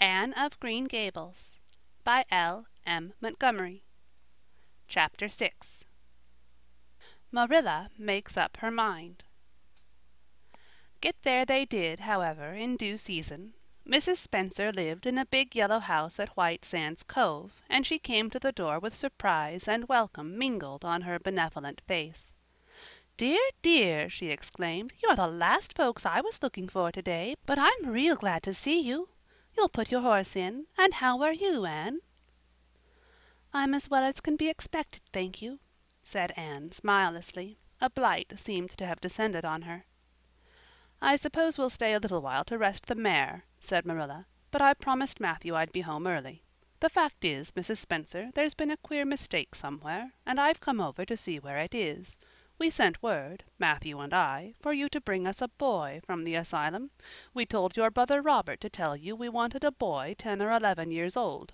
Anne of Green Gables by L. M. Montgomery. Chapter 6. Marilla Makes Up Her Mind. Get there they did, however, in due season. Mrs. Spencer lived in a big yellow house at White Sands Cove, and she came to the door with surprise and welcome mingled on her benevolent face. "Dear, dear," she exclaimed, "you're the last folks I was looking for today, but I'm real glad to see you. You'll put your horse in, and how are you, Anne?" "I'm as well as can be expected, thank you," said Anne smilelessly. A blight seemed to have descended on her. "I suppose we'll stay a little while to rest the mare," said Marilla, "but I promised Matthew I'd be home early. The fact is, Mrs. Spencer, there's been a queer mistake somewhere, and I've come over to see where it is. We sent word, Matthew and I, for you to bring us a boy from the asylum. We told your brother Robert to tell you we wanted a boy 10 or 11 years old."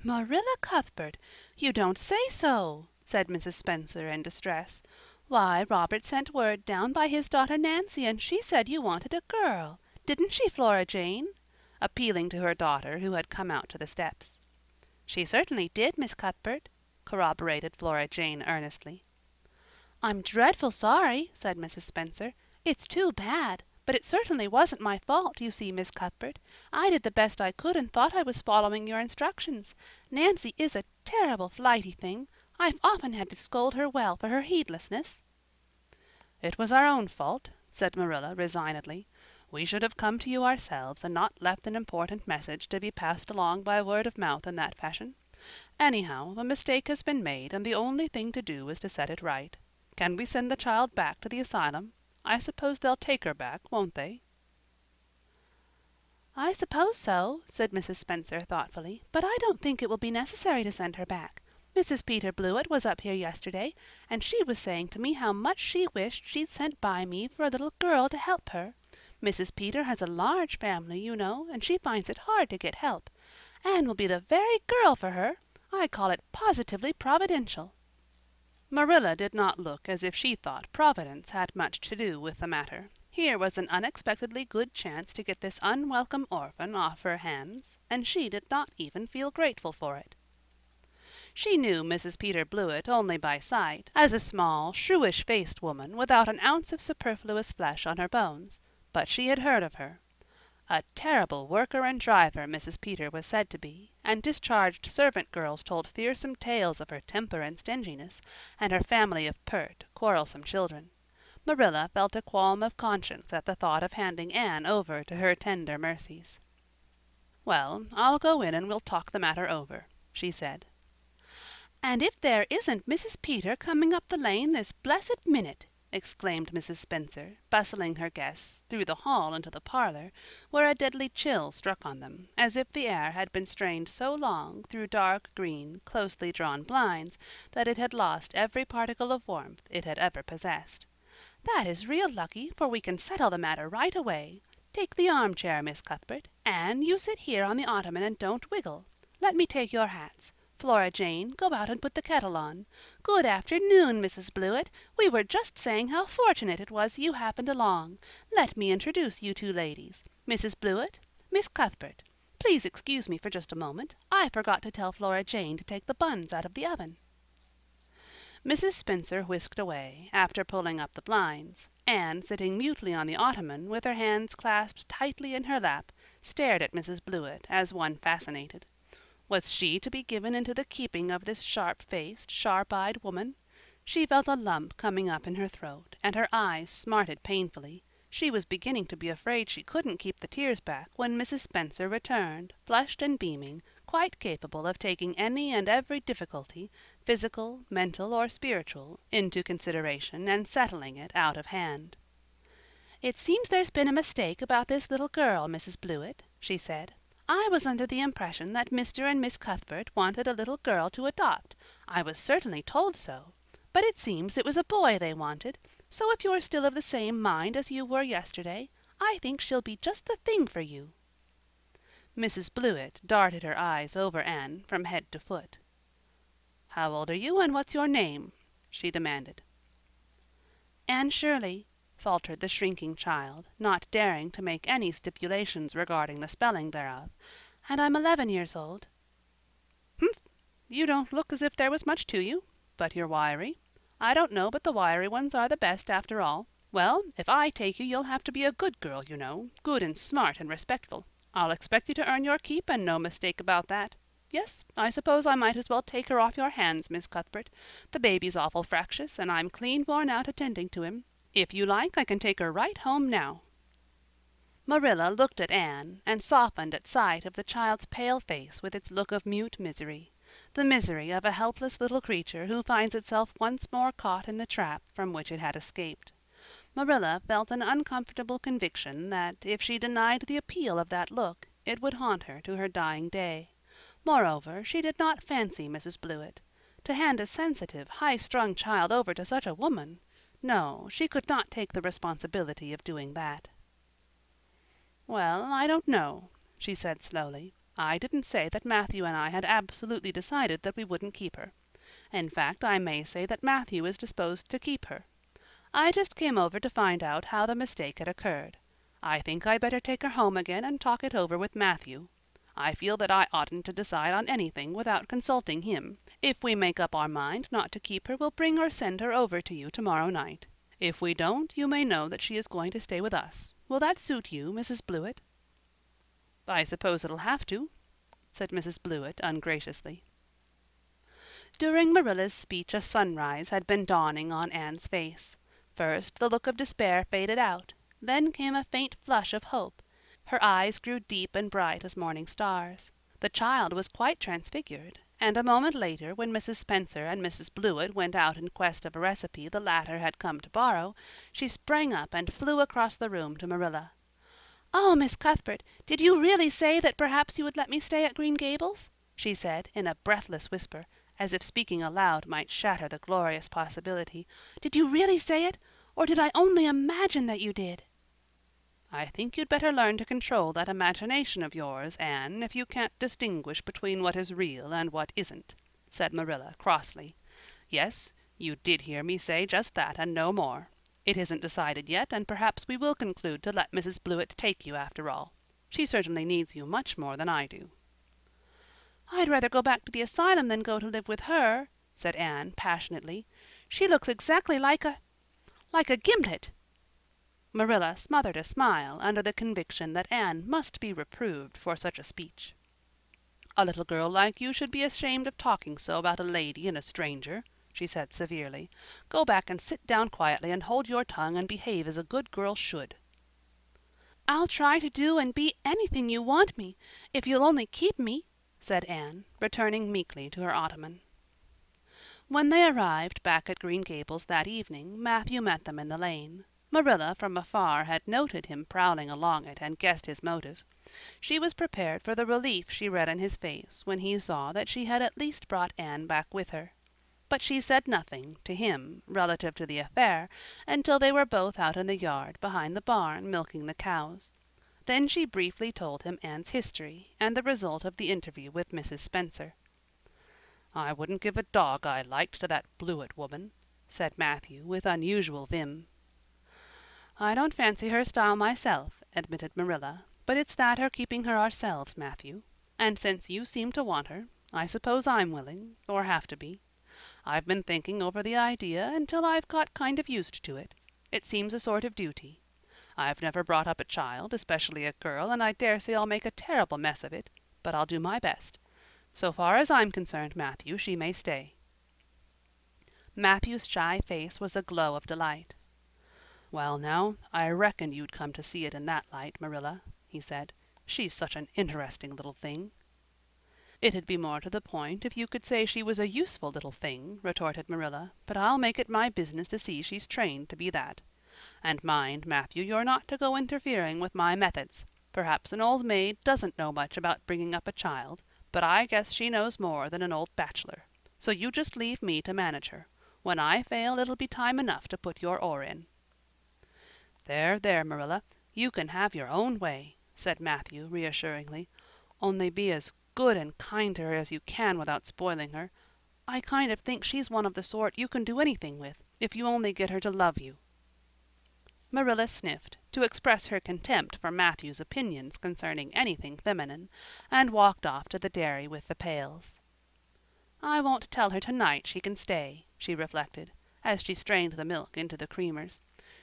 "Marilla Cuthbert, you don't say so," said Mrs. Spencer in distress. "Why, Robert sent word down by his daughter Nancy, and she said you wanted a girl. Didn't she, Flora Jane?" appealing to her daughter, who had come out to the steps. "She certainly did, Miss Cuthbert," corroborated Flora Jane earnestly. "I'm dreadful sorry," said Mrs. Spencer. "It's too bad, but it certainly wasn't my fault, you see, Miss Cuthbert. I did the best I could and thought I was following your instructions. Nancy is a terrible flighty thing. I've often had to scold her well for her heedlessness." "It was our own fault," said Marilla resignedly. "We should have come to you ourselves and not left an important message to be passed along by word of mouth in that fashion. Anyhow, the mistake has been made and the only thing to do is to set it right. Can we send the child back to the asylum? I suppose they'll take her back, won't they?" "I suppose so," said Mrs. Spencer thoughtfully, "but I don't think it will be necessary to send her back. Mrs. Peter Blewett was up here yesterday, and she was saying to me how much she wished she'd sent by me for a little girl to help her. Mrs. Peter has a large family, you know, and she finds it hard to get help. Anne will be the very girl for her. I call it positively providential." Marilla did not look as if she thought Providence had much to do with the matter. Here was an unexpectedly good chance to get this unwelcome orphan off her hands, and she did not even feel grateful for it. She knew Mrs. Peter Blewett only by sight, as a small, shrewish-faced woman without an ounce of superfluous flesh on her bones, but she had heard of her. A terrible worker and driver Mrs. Peter was said to be, and discharged servant girls told fearsome tales of her temper and stinginess, and her family of pert, quarrelsome children. Marilla felt a qualm of conscience at the thought of handing Anne over to her tender mercies. "Well, I'll go in and we'll talk the matter over," she said. "And if there isn't Mrs. Peter coming up the lane this blessed minute!" exclaimed Mrs. Spencer, bustling her guests through the hall into the parlor, where a deadly chill struck on them, as if the air had been strained so long through dark green, closely drawn blinds that it had lost every particle of warmth it had ever possessed. "That is real lucky, for we can settle the matter right away. Take the armchair, Miss Cuthbert. Anne, you sit here on the ottoman and don't wiggle. Let me take your hats. Flora Jane, go out and put the kettle on. Good afternoon, Mrs. Blewett. We were just saying how fortunate it was you happened along. Let me introduce you two ladies. Mrs. Blewett, Miss Cuthbert. Please excuse me for just a moment. I forgot to tell Flora Jane to take the buns out of the oven." Mrs. Spencer whisked away, after pulling up the blinds. Anne, sitting mutely on the ottoman, with her hands clasped tightly in her lap, stared at Mrs. Blewett as one fascinated. Was she to be given into the keeping of this sharp-faced, sharp-eyed woman? She felt a lump coming up in her throat, and her eyes smarted painfully. She was beginning to be afraid she couldn't keep the tears back when Mrs. Spencer returned, flushed and beaming, quite capable of taking any and every difficulty, physical, mental, or spiritual, into consideration and settling it out of hand. "It seems there's been a mistake about this little girl, Mrs. Blewett," she said. "I was under the impression that Mr. and Miss Cuthbert wanted a little girl to adopt. I was certainly told so. But it seems it was a boy they wanted, so if you're still of the same mind as you were yesterday, I think she'll be just the thing for you." Mrs. Blewett darted her eyes over Anne from head to foot. "How old are you, and what's your name?" she demanded. "Anne Shirley," faltered the shrinking child, not daring to make any stipulations regarding the spelling thereof. "And I'm 11 years old." "Humph! You don't look as if there was much to you. But you're wiry. I don't know but the wiry ones are the best after all. Well, if I take you you'll have to be a good girl, you know, good and smart and respectful. I'll expect you to earn your keep, and no mistake about that. Yes, I suppose I might as well take her off your hands, Miss Cuthbert. The baby's awful fractious, and I'm clean worn out attending to him. If you like, I can take her right home now." Marilla looked at Anne, and softened at sight of the child's pale face with its look of mute misery, the misery of a helpless little creature who finds itself once more caught in the trap from which it had escaped. Marilla felt an uncomfortable conviction that, if she denied the appeal of that look, it would haunt her to her dying day. Moreover, she did not fancy Mrs. Blewett. To hand a sensitive, high-strung child over to such a woman! No, she could not take the responsibility of doing that. "Well, I don't know," she said slowly. "I didn't say that Matthew and I had absolutely decided that we wouldn't keep her. In fact, I may say that Matthew is disposed to keep her. I just came over to find out how the mistake had occurred. I think I'd better take her home again and talk it over with Matthew. I feel that I oughtn't to decide on anything without consulting him. If we make up our mind not to keep her, we'll bring or send her over to you tomorrow night. If we don't, you may know that she is going to stay with us. Will that suit you, Mrs. Blewett?" "I suppose it'll have to," said Mrs. Blewett ungraciously. During Marilla's speech a sunrise had been dawning on Anne's face. First the look of despair faded out, then came a faint flush of hope. Her eyes grew deep and bright as morning stars. The child was quite transfigured, and a moment later, when Mrs. Spencer and Mrs. Blewett went out in quest of a recipe the latter had come to borrow, she sprang up and flew across the room to Marilla. "Oh, Miss Cuthbert, did you really say that perhaps you would let me stay at Green Gables?" she said in a breathless whisper, as if speaking aloud might shatter the glorious possibility. "Did you really say it, or did I only imagine that you did?" "I think you'd better learn to control that imagination of yours, Anne, if you can't distinguish between what is real and what isn't," said Marilla crossly. "Yes, you did hear me say just that and no more. It isn't decided yet, and perhaps we will conclude to let Mrs. Blewett take you after all. She certainly needs you much more than I do." "I'd rather go back to the asylum than go to live with her," said Anne passionately. "She looks exactly like a gimlet." Marilla smothered a smile under the conviction that Anne must be reproved for such a speech. "A little girl like you should be ashamed of talking so about a lady and a stranger," she said severely. "Go back and sit down quietly and hold your tongue and behave as a good girl should." "I'll try to do and be anything you want me, if you'll only keep me," said Anne, returning meekly to her ottoman. When they arrived back at Green Gables that evening, Matthew met them in the lane. Marilla from afar had noted him prowling along it and guessed his motive. She was prepared for the relief she read in his face when he saw that she had at least brought Anne back with her. But she said nothing, to him, relative to the affair, until they were both out in the yard behind the barn milking the cows. Then she briefly told him Anne's history and the result of the interview with Mrs. Spencer. "I wouldn't give a dog I liked to that Blewett woman," said Matthew with unusual vim. "I don't fancy her style myself," admitted Marilla, "but it's that or keeping her ourselves, Matthew. And since you seem to want her, I suppose I'm willing, or have to be. I've been thinking over the idea until I've got kind of used to it. It seems a sort of duty. I've never brought up a child, especially a girl, and I dare say I'll make a terrible mess of it, but I'll do my best. So far as I'm concerned, Matthew, she may stay." Matthew's shy face was aglow of delight. "Well now, I reckoned you'd come to see it in that light, Marilla," he said. "She's such an interesting little thing." "It'd be more to the point if you could say she was a useful little thing," retorted Marilla, "but I'll make it my business to see she's trained to be that. And mind, Matthew, you're not to go interfering with my methods. Perhaps an old maid doesn't know much about bringing up a child, but I guess she knows more than an old bachelor. So you just leave me to manage her. When I fail it'll be time enough to put your oar in." "There, there, Marilla, you can have your own way," said Matthew reassuringly. "Only be as good and kind to her as you can without spoiling her. I kind of think she's one of the sort you can do anything with, if you only get her to love you." Marilla sniffed, to express her contempt for Matthew's opinions concerning anything feminine, and walked off to the dairy with the pails. I won't tell her tonight she can stay, she reflected, as she strained the milk into the creamers.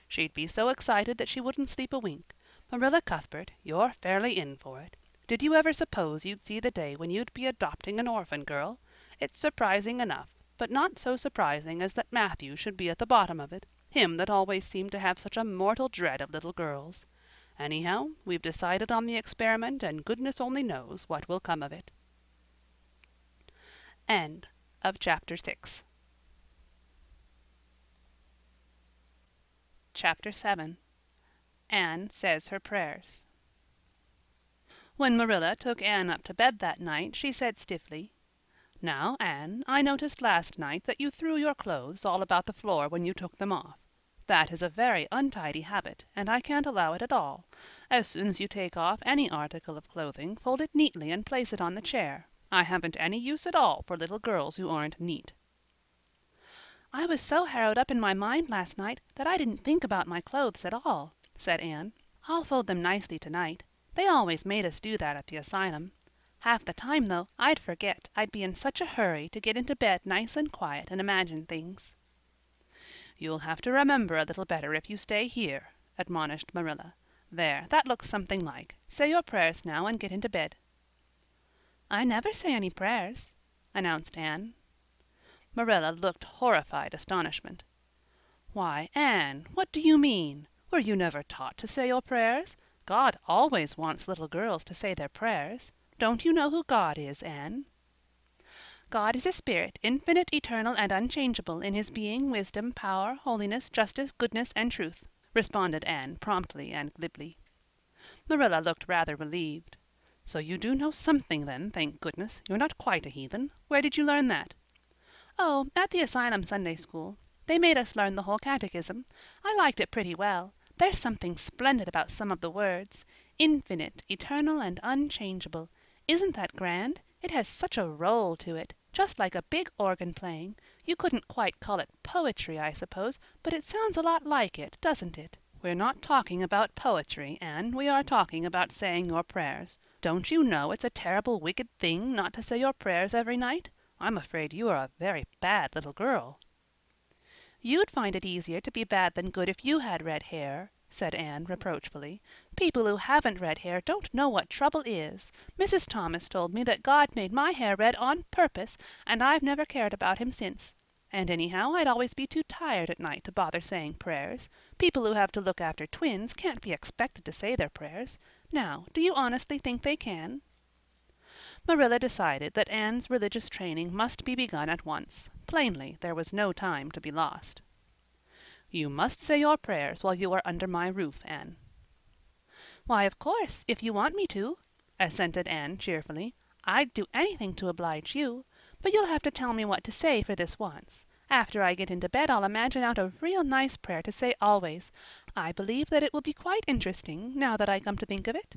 She'd be so excited that she wouldn't sleep a wink. Marilla Cuthbert, you're fairly in for it. Did you ever suppose you'd see the day when you'd be adopting an orphan girl? It's surprising enough, but not so surprising as that Matthew should be at the bottom of it, him that always seemed to have such a mortal dread of little girls. Anyhow, we've decided on the experiment, and goodness only knows what will come of it. End of chapter 6. Chapter 7. Anne Says Her Prayers. When Marilla took Anne up to bed that night, she said stiffly, "Now, Anne, I noticed last night that you threw your clothes all about the floor when you took them off. That is a very untidy habit, and I can't allow it at all. As soon as you take off any article of clothing, fold it neatly and place it on the chair. I haven't any use at all for little girls who aren't neat." "I was so harrowed up in my mind last night that I didn't think about my clothes at all," said Anne. "I'll fold them nicely tonight. They always made us do that at the asylum. Half the time, though, I'd forget. I'd be in such a hurry to get into bed nice and quiet and imagine things." "You'll have to remember a little better if you stay here," admonished Marilla. "There, that looks something like. Say your prayers now and get into bed." "I never say any prayers," announced Anne. Marilla looked horrified astonishment. "Why, Anne, what do you mean? Were you never taught to say your prayers? God always wants little girls to say their prayers. Don't you know who God is, Anne?" "God is a spirit, infinite, eternal, and unchangeable in his being, wisdom, power, holiness, justice, goodness, and truth," responded Anne promptly and glibly. Marilla looked rather relieved. "So you do know something then, thank goodness. You're not quite a heathen. Where did you learn that?" "Oh, at the asylum Sunday school. They made us learn the whole catechism. I liked it pretty well. There's something splendid about some of the words. Infinite, eternal, and unchangeable. Isn't that grand? It has such a roll to it, just like a big organ playing. You couldn't quite call it poetry, I suppose, but it sounds a lot like it, doesn't it?" "We're not talking about poetry, Anne. We are talking about saying your prayers. Don't you know it's a terrible wicked thing not to say your prayers every night? I'm afraid you are a very bad little girl." "You'd find it easier to be bad than good if you had red hair," said Anne reproachfully. "People who haven't red hair don't know what trouble is. Mrs. Thomas told me that God made my hair red on purpose, and I've never cared about him since. And anyhow, I'd always be too tired at night to bother saying prayers. People who have to look after twins can't be expected to say their prayers. Now, do you honestly think they can?" Marilla decided that Anne's religious training must be begun at once. Plainly, there was no time to be lost. "You must say your prayers while you are under my roof, Anne." "Why, of course, if you want me to," assented Anne cheerfully. "I'd do anything to oblige you. But you'll have to tell me what to say for this once. After I get into bed I'll imagine out a real nice prayer to say always. I believe that it will be quite interesting, now that I come to think of it."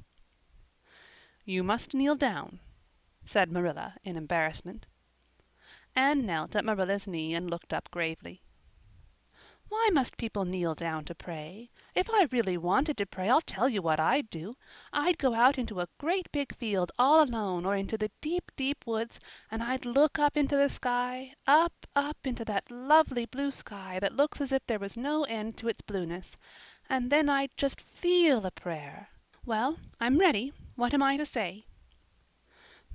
"You must kneel down," said Marilla in embarrassment. Anne knelt at Marilla's knee and looked up gravely. "Why must people kneel down to pray? If I really wanted to pray, I'll tell you what I'd do. I'd go out into a great big field all alone or into the deep, deep woods, and I'd look up into the sky, up, up into that lovely blue sky that looks as if there was no end to its blueness. And then I'd just feel a prayer. Well, I'm ready. What am I to say?"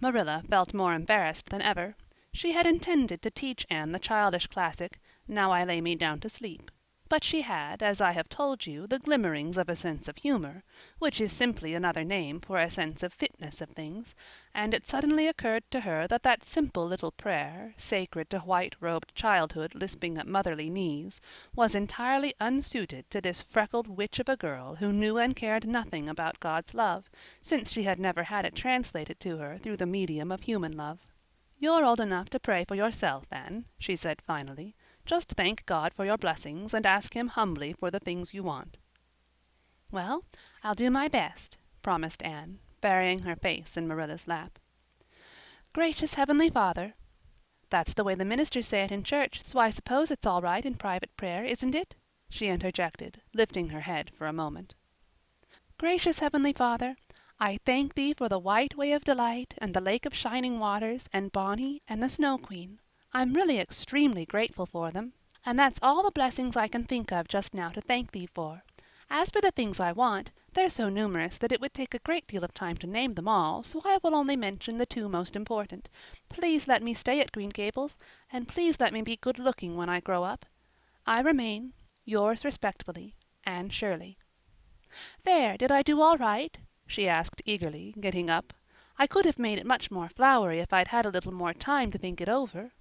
Marilla felt more embarrassed than ever. She had intended to teach Anne the childish classic, "Now I lay me down to sleep." But she had, as I have told you, the glimmerings of a sense of humor, which is simply another name for a sense of fitness of things, and it suddenly occurred to her that that simple little prayer, sacred to white-robed childhood lisping at motherly knees, was entirely unsuited to this freckled witch of a girl who knew and cared nothing about God's love, since she had never had it translated to her through the medium of human love. "You're old enough to pray for yourself, Anne," she said finally. "Just thank God for your blessings and ask him humbly for the things you want." "Well, I'll do my best," promised Anne, burying her face in Marilla's lap. "Gracious Heavenly Father," that's the way the ministers say it in church, so I suppose it's all right in private prayer, isn't it? she interjected, lifting her head for a moment. Gracious Heavenly Father, I thank thee for the white way of delight, and the lake of shining waters, and Bonnie, and the Snow Queen. I'm really extremely grateful for them, and that's all the blessings I can think of just now to thank thee for. As for the things I want, they're so numerous that it would take a great deal of time to name them all, so I will only mention the two most important. Please let me stay at Green Gables, and please let me be good-looking when I grow up. I remain, yours respectfully, Anne Shirley. There, did I do all right? She asked eagerly, getting up. I could have made it much more flowery if I'd had a little more time to think it over.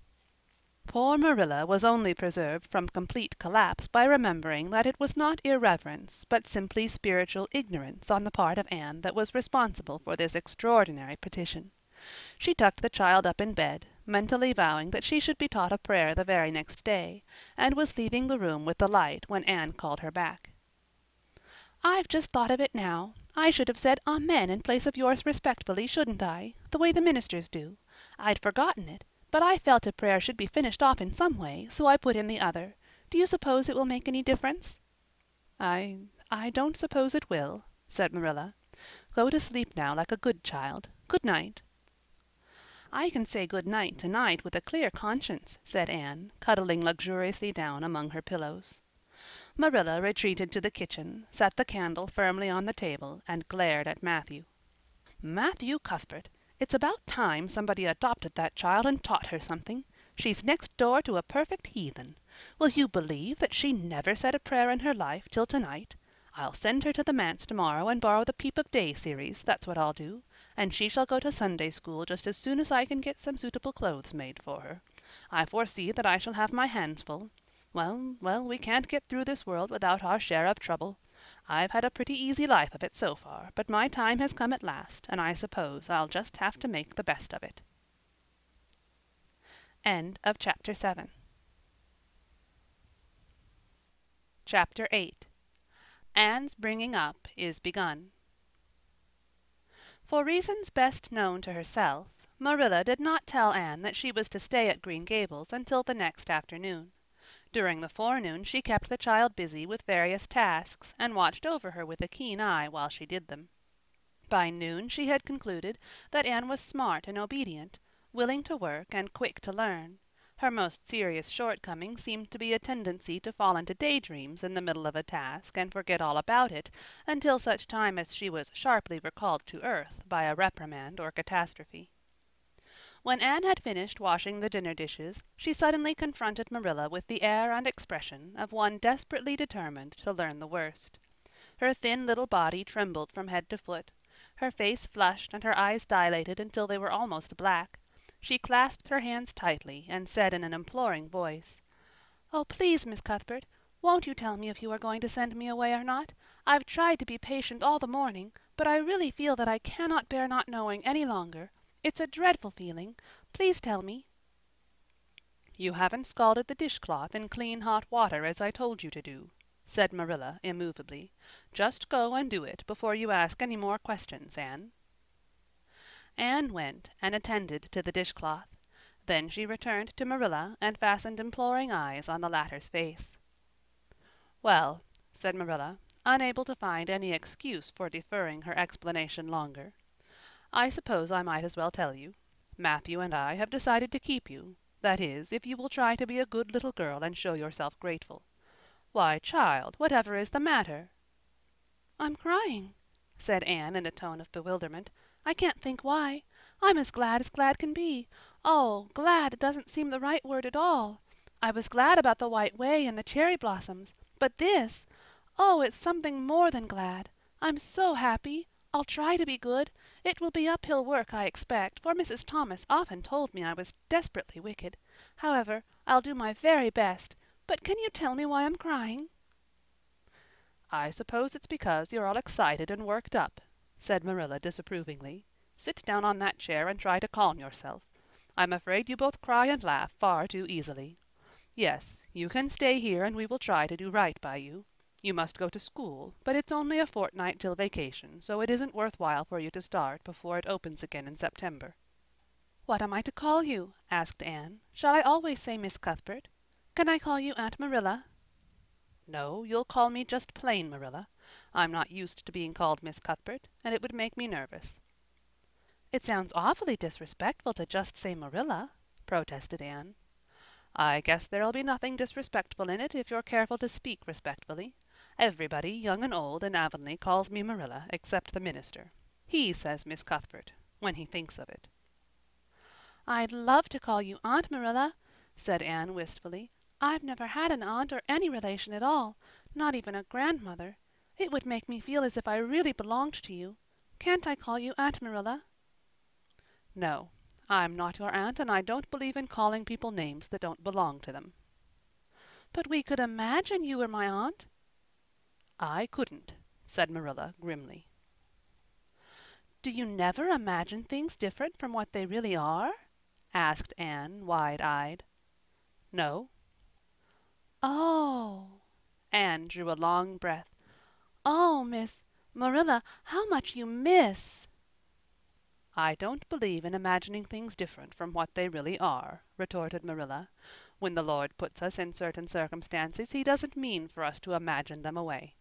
Poor Marilla was only preserved from complete collapse by remembering that it was not irreverence, but simply spiritual ignorance on the part of Anne that was responsible for this extraordinary petition. She tucked the child up in bed, mentally vowing that she should be taught a prayer the very next day, and was leaving the room with the light when Anne called her back. I've just thought of it now. I should have said Amen in place of yours respectfully, shouldn't I? The way the ministers do. I'd forgotten it, but I felt a prayer should be finished off in some way, so I put in the other. Do you suppose it will make any difference? I don't suppose it will, said Marilla. Go to sleep now like a good child. Good night. I can say good night tonight with a clear conscience, said Anne, cuddling luxuriously down among her pillows. Marilla retreated to the kitchen, set the candle firmly on the table, and glared at Matthew. Matthew Cuthbert, it's about time somebody adopted that child and taught her something. She's next door to a perfect heathen. Will you believe that she never said a prayer in her life till tonight? I'll send her to the manse tomorrow and borrow the Peep of Day series, that's what I'll do, and she shall go to Sunday school just as soon as I can get some suitable clothes made for her. I foresee that I shall have my hands full. Well, we can't get through this world without our share of trouble. I've had a pretty easy life of it so far, but my time has come at last, and I suppose I'll just have to make the best of it. End of Chapter 7. Chapter 8. Anne's bringing up is begun. For reasons best known to herself, Marilla did not tell Anne that she was to stay at Green Gables until the next afternoon. During the forenoon she kept the child busy with various tasks and watched over her with a keen eye while she did them. By noon she had concluded that Anne was smart and obedient, willing to work and quick to learn. Her most serious shortcoming seemed to be a tendency to fall into daydreams in the middle of a task and forget all about it until such time as she was sharply recalled to earth by a reprimand or catastrophe. When Anne had finished washing the dinner dishes, she suddenly confronted Marilla with the air and expression of one desperately determined to learn the worst. Her thin little body trembled from head to foot. Her face flushed and her eyes dilated until they were almost black. She clasped her hands tightly and said in an imploring voice, "Oh, please, Miss Cuthbert, won't you tell me if you are going to send me away or not? I've tried to be patient all the morning, but I really feel that I cannot bear not knowing any longer. It's a dreadful feeling. Please tell me." "You haven't scalded the dishcloth in clean hot water as I told you to do," said Marilla immovably. "Just go and do it before you ask any more questions, Anne." Anne went and attended to the dishcloth. Then she returned to Marilla and fastened imploring eyes on the latter's face. "Well," said Marilla, unable to find any excuse for deferring her explanation longer, "I suppose I might as well tell you. Matthew and I have decided to keep you. That is, if you will try to be a good little girl and show yourself grateful. Why, child, whatever is the matter?" "I'm crying," said Anne in a tone of bewilderment. "I can't think why. I'm as glad can be. Oh, glad doesn't seem the right word at all. I was glad about the white way and the cherry blossoms, but this, oh, it's something more than glad. I'm so happy. I'll try to be good. It will be uphill work, I expect, for Mrs. Thomas often told me I was desperately wicked. However, I'll do my very best. But can you tell me why I'm crying?" "I suppose it's because you're all excited and worked up," said Marilla disapprovingly. "Sit down on that chair and try to calm yourself. I'm afraid you both cry and laugh far too easily. Yes, you can stay here and we will try to do right by you. You must go to school, but it's only a fortnight till vacation, so it isn't worthwhile for you to start before it opens again in September." "What am I to call you?" asked Anne. "Shall I always say Miss Cuthbert? Can I call you Aunt Marilla?" No, you'll call me just plain Marilla. I'm not used to being called Miss Cuthbert, and it would make me nervous." "It sounds awfully disrespectful to just say Marilla," protested Anne. "I guess there'll be nothing disrespectful in it if you're careful to speak respectfully. Everybody, young and old, in Avonlea calls me Marilla, except the minister. He says Miss Cuthbert, when he thinks of it." "I'd love to call you Aunt Marilla," said Anne wistfully. "I've never had an aunt or any relation at all, not even a grandmother. It would make me feel as if I really belonged to you. Can't I call you Aunt Marilla?" "No, I'm not your aunt, and I don't believe in calling people names that don't belong to them." "But we could imagine you were my aunt." "I couldn't," said Marilla grimly. "Do you never imagine things different from what they really are?" asked Anne, wide-eyed. "No." "Oh!" Anne drew a long breath. "Oh, Marilla, how much you miss!" "I don't believe in imagining things different from what they really are," retorted Marilla. "When the Lord puts us in certain circumstances he doesn't mean for us to imagine them away.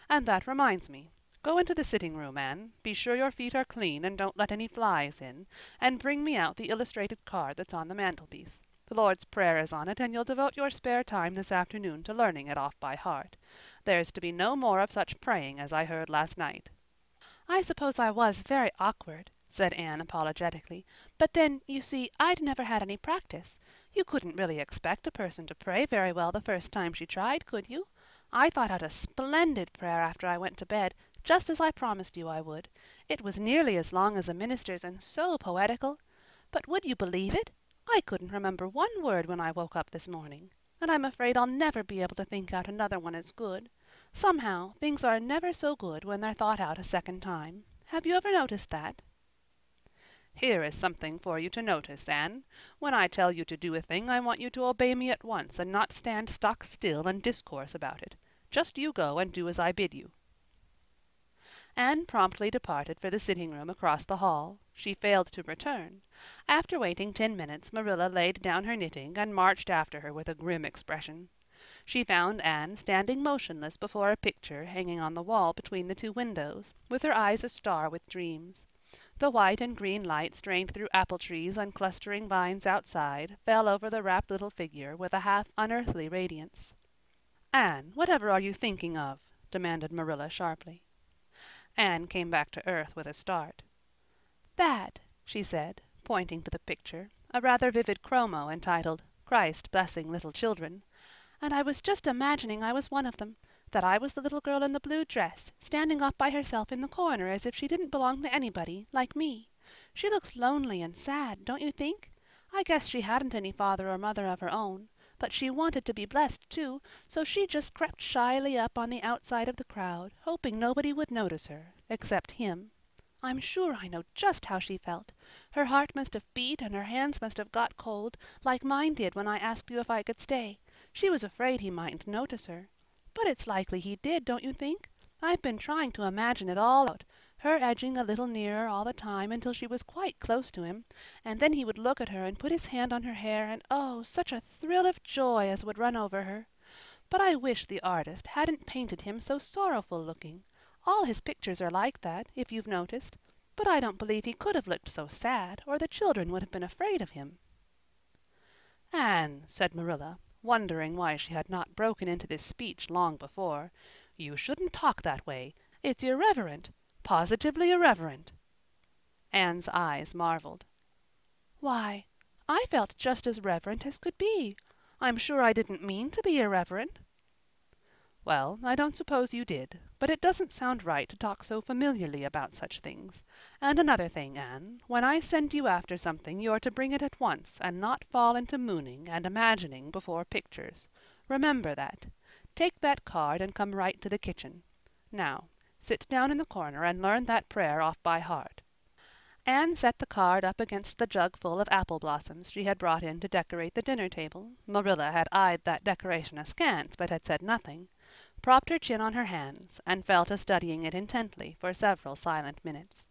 And that reminds me. Go into the sitting-room, Anne. Be sure your feet are clean and don't let any flies in, and bring me out the illustrated card that's on the mantelpiece. The Lord's Prayer is on it, and you'll devote your spare time this afternoon to learning it off by heart. There's to be no more of such praying as I heard last night." "I suppose I was very awkward," said Anne apologetically, "but then, you see, I'd never had any practice. You couldn't really expect a person to pray very well the first time she tried, could you? I thought out a splendid prayer after I went to bed, just as I promised you I would. It was nearly as long as a minister's and so poetical. But would you believe it? I couldn't remember one word when I woke up this morning, and I'm afraid I'll never be able to think out another one as good. Somehow, things are never so good when they're thought out a second time. Have you ever noticed that?" "Here is something for you to notice, Anne. When I tell you to do a thing, I want you to obey me at once and not stand stock still and discourse about it. Just you go and do as I bid you." Anne promptly departed for the sitting-room across the hall. She failed to return. After waiting 10 minutes, Marilla laid down her knitting and marched after her with a grim expression. She found Anne standing motionless before a picture hanging on the wall between the two windows, with her eyes astar with dreams. The white and green light strained through apple trees and clustering vines outside fell over the rapt little figure with a half unearthly radiance. "Anne, whatever are you thinking of?" demanded Marilla sharply. Anne came back to earth with a start. "That," she said, pointing to the picture, a rather vivid chromo entitled "Christ Blessing Little Children," "and I was just imagining I was one of them, that I was the little girl in the blue dress, standing off by herself in the corner as if she didn't belong to anybody, like me. She looks lonely and sad, don't you think? I guess she hadn't any father or mother of her own, but she wanted to be blessed too, so she just crept shyly up on the outside of the crowd, hoping nobody would notice her, except him. I'm sure I know just how she felt. Her heart must have beat and her hands must have got cold, like mine did when I asked you if I could stay. She was afraid he mightn't notice her. But it's likely he did, don't you think? I've been trying to imagine it all out, her edging a little nearer all the time until she was quite close to him, and then he would look at her and put his hand on her hair, and oh, such a thrill of joy as would run over her. But I wish the artist hadn't painted him so sorrowful looking. All his pictures are like that, if you've noticed. But I don't believe he could have looked so sad, or the children would have been afraid of him." "Anne," said Marilla, wondering why she had not broken into this speech long before, "you shouldn't talk that way. It's irreverent, positively irreverent." Anne's eyes marveled. "Why, I felt just as reverent as could be. I'm sure I didn't mean to be irreverent." "Well, I don't suppose you did, but it doesn't sound right to talk so familiarly about such things. And another thing, Anne, when I send you after something you're to bring it at once and not fall into mooning and imagining before pictures. Remember that. Take that card and come right to the kitchen. Now, sit down in the corner and learn that prayer off by heart." Anne set the card up against the jug full of apple blossoms she had brought in to decorate the dinner table. Marilla had eyed that decoration askance, but had said nothing, propped her chin on her hands, and fell to studying it intently for several silent minutes.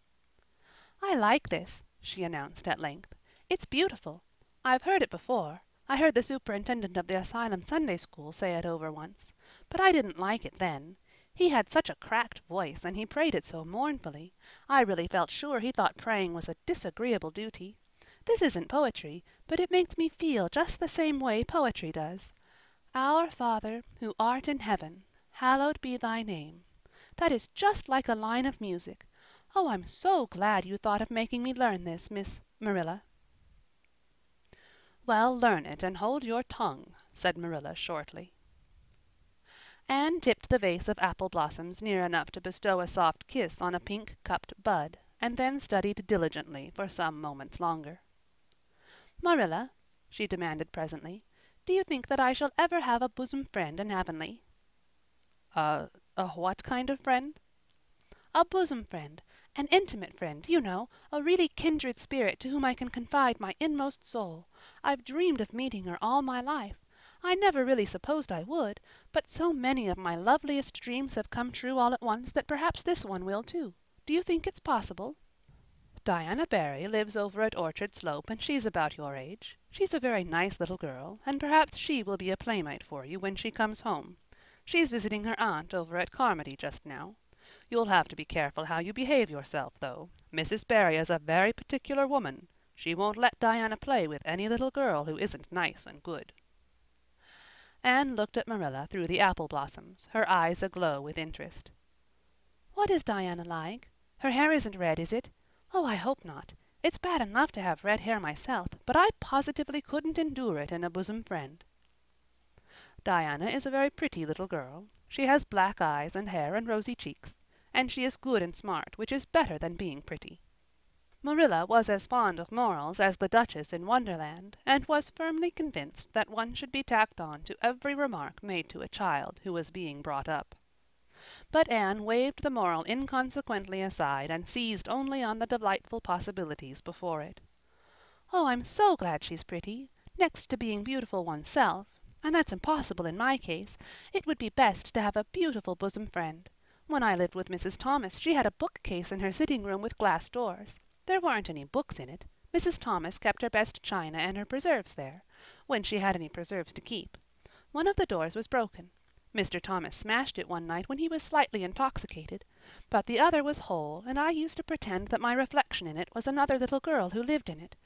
"I like this," she announced at length. "It's beautiful. I've heard it before. I heard the superintendent of the asylum Sunday school say it over once. but I didn't like it then. He had such a cracked voice, and he prayed it so mournfully. I really felt sure he thought praying was a disagreeable duty. This isn't poetry, but it makes me feel just the same way poetry does. Our Father, who art in heaven, hallowed be thy name. That is just like a line of music. Oh, I'm so glad you thought of making me learn this, Miss Marilla. Well, learn it and hold your tongue, said Marilla shortly. Anne tipped the vase of apple blossoms near enough to bestow a soft kiss on a pink-cupped bud, and then studied diligently for some moments longer. Marilla, she demanded presently, do you think that I shall ever have a bosom friend in Avonlea? A what kind of friend? A bosom friend, an intimate friend, you know, a really kindred spirit to whom I can confide my inmost soul. I've dreamed of meeting her all my life. I never really supposed I would, but so many of my loveliest dreams have come true all at once that perhaps this one will too. Do you think it's possible? Diana Barry lives over at Orchard Slope, and she's about your age. She's a very nice little girl, and perhaps she will be a playmate for you when she comes home. She's visiting her aunt over at Carmody just now. You'll have to be careful how you behave yourself, though. Mrs. Barry is a very particular woman. She won't let Diana play with any little girl who isn't nice and good. Anne looked at Marilla through the apple blossoms, her eyes aglow with interest. What is Diana like? Her hair isn't red, is it? Oh, I hope not. It's bad enough to have red hair myself, but I positively couldn't endure it in a bosom friend. Diana is a very pretty little girl. She has black eyes and hair and rosy cheeks, and she is good and smart, which is better than being pretty. Marilla was as fond of morals as the Duchess in Wonderland, and was firmly convinced that one should be tacked on to every remark made to a child who was being brought up. But Anne waved the moral inconsequently aside and seized only on the delightful possibilities before it. Oh, I'm so glad she's pretty. Next to being beautiful oneself, and that's impossible in my case, it would be best to have a beautiful bosom friend. When I lived with Mrs. Thomas, she had a bookcase in her sitting room with glass doors. There weren't any books in it. Mrs. Thomas kept her best china and her preserves there, when she had any preserves to keep. One of the doors was broken. Mr. Thomas smashed it one night when he was slightly intoxicated, but the other was whole, and I used to pretend that my reflection in it was another little girl who lived in it.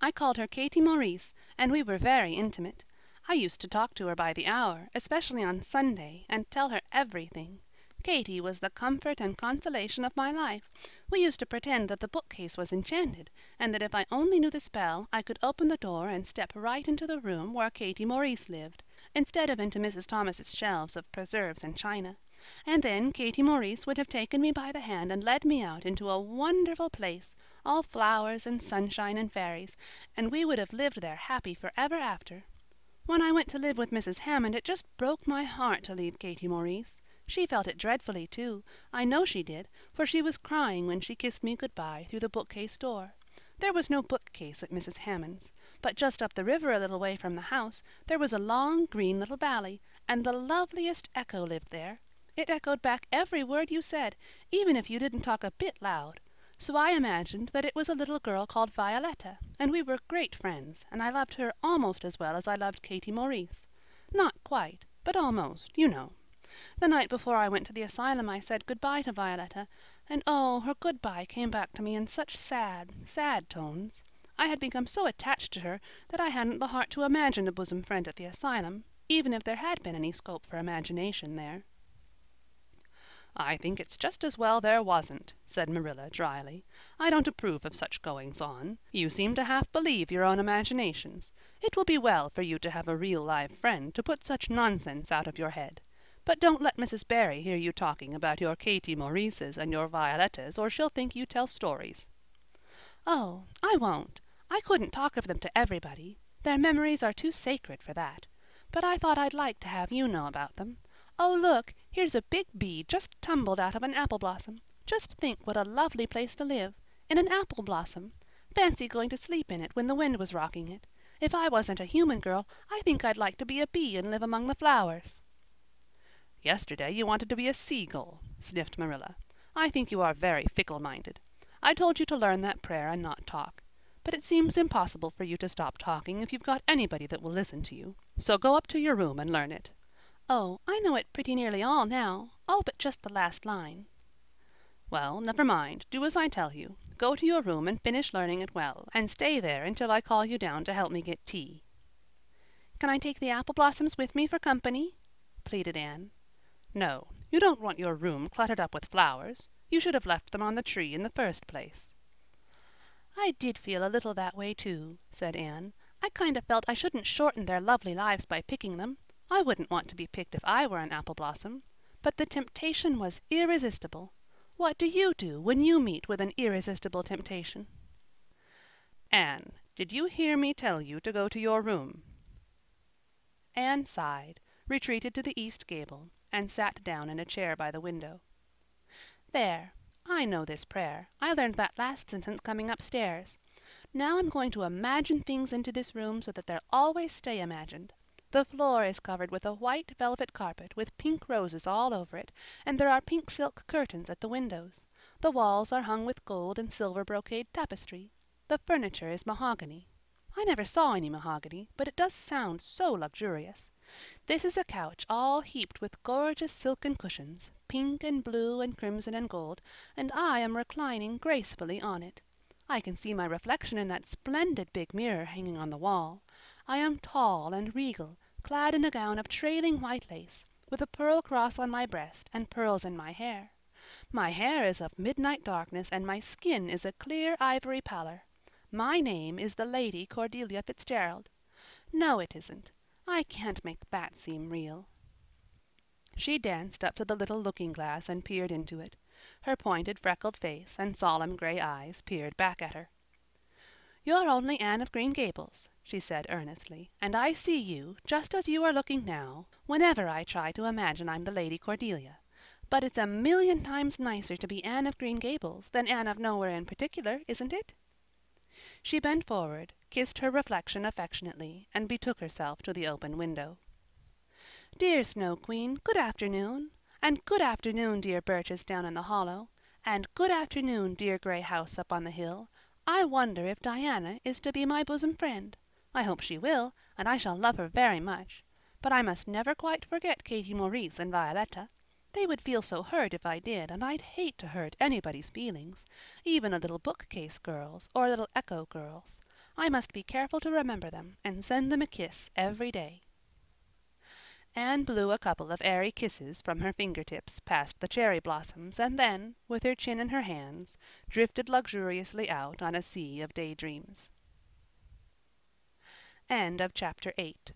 I called her Katie Maurice, and we were very intimate. I used to talk to her by the hour, especially on Sunday, and tell her everything. Katie was the comfort and consolation of my life. We used to pretend that the bookcase was enchanted, and that if I only knew the spell, I could open the door and step right into the room where Katie Maurice lived, instead of into Mrs. Thomas's shelves of preserves and china. And then Katie Maurice would have taken me by the hand and led me out into a wonderful place, all flowers and sunshine and fairies, and we would have lived there happy forever after. When I went to live with Mrs. Hammond, it just broke my heart to leave Katie Maurice. She felt it dreadfully, too. I know she did, for she was crying when she kissed me good-bye through the bookcase door. There was no bookcase at Mrs. Hammond's, but just up the river a little way from the house there was a long green little valley, and the loveliest echo lived there. It echoed back every word you said, even if you didn't talk a bit loud. So I imagined that it was a little girl called Violetta, and we were great friends, and I loved her almost as well as I loved Katie Maurice. Not quite, but almost, you know. The night before I went to the asylum I said good-bye to Violetta, and oh, her good-bye came back to me in such sad, sad tones. I had become so attached to her that I hadn't the heart to imagine a bosom friend at the asylum, even if there had been any scope for imagination there. "I think it's just as well there wasn't," said Marilla dryly. "I don't approve of such goings-on. You seem to half believe your own imaginations. It will be well for you to have a real live friend to put such nonsense out of your head. But don't let Mrs. Barry hear you talking about your Katie Maurices and your Violettas, or she'll think you tell stories." "Oh, I won't. I couldn't talk of them to everybody. Their memories are too sacred for that. But I thought I'd like to have you know about them. Oh, look, here's a big bee just tumbled out of an apple blossom. Just think what a lovely place to live, in an apple blossom. Fancy going to sleep in it when the wind was rocking it. If I wasn't a human girl, I think I'd like to be a bee and live among the flowers." "Yesterday you wanted to be a seagull," sniffed Marilla. "I think you are very fickle-minded. I told you to learn that prayer and not talk. But it seems impossible for you to stop talking if you've got anybody that will listen to you. So go up to your room and learn it. "Oh, I know it pretty nearly all now, all but just the last line." Well, never mind. Do as I tell you. Go to your room and finish learning it well, and stay there until I call you down to help me get tea." "Can I take the apple blossoms with me for company?" pleaded Anne. No, you don't want your room cluttered up with flowers. You should have left them on the tree in the first place. "I did feel a little that way too," said Anne. "I kind of felt I shouldn't shorten their lovely lives by picking them. I wouldn't want to be picked if I were an apple blossom. But the temptation was irresistible. What do you do when you meet with an irresistible temptation?" Anne, did you hear me tell you to go to your room? Anne sighed, retreated to the east gable, and sat down in a chair by the window. "There, I know this prayer. I learned that last sentence coming upstairs. Now I'm going to imagine things into this room so that they'll always stay imagined. The floor is covered with a white velvet carpet with pink roses all over it, and there are pink silk curtains at the windows. The walls are hung with gold and silver brocade tapestry. The furniture is mahogany. I never saw any mahogany, but it does sound so luxurious. This is a couch all heaped with gorgeous silken cushions, pink and blue and crimson and gold, and I am reclining gracefully on it. I can see my reflection in that splendid big mirror hanging on the wall. I am tall and regal, clad in a gown of trailing white lace, with a pearl cross on my breast and pearls in my hair. My hair is of midnight darkness, and my skin is a clear ivory pallor. My name is the Lady Cordelia Fitzgerald. No, it isn't. I can't make that seem real." She danced up to the little looking-glass and peered into it. Her pointed freckled face and solemn gray eyes peered back at her. "You're only Anne of Green Gables," she said earnestly, "and I see you, just as you are looking now, whenever I try to imagine I'm the Lady Cordelia. But it's a million times nicer to be Anne of Green Gables than Anne of Nowhere in particular, isn't it?" She bent forward, kissed her reflection affectionately, and betook herself to the open window. "Dear Snow Queen, good afternoon. And good afternoon, dear birches down in the hollow. And good afternoon, dear gray house up on the hill. I wonder if Diana is to be my bosom friend. I hope she will, and I shall love her very much. But I must never quite forget Katie Maurice and Violetta. They would feel so hurt if I did, and I'd hate to hurt anybody's feelings, even a little bookcase girl's or a little echo girl's. I must be careful to remember them, and send them a kiss every day." Anne blew a couple of airy kisses from her fingertips past the cherry blossoms, and then, with her chin in her hands, drifted luxuriously out on a sea of daydreams. End of Chapter 8.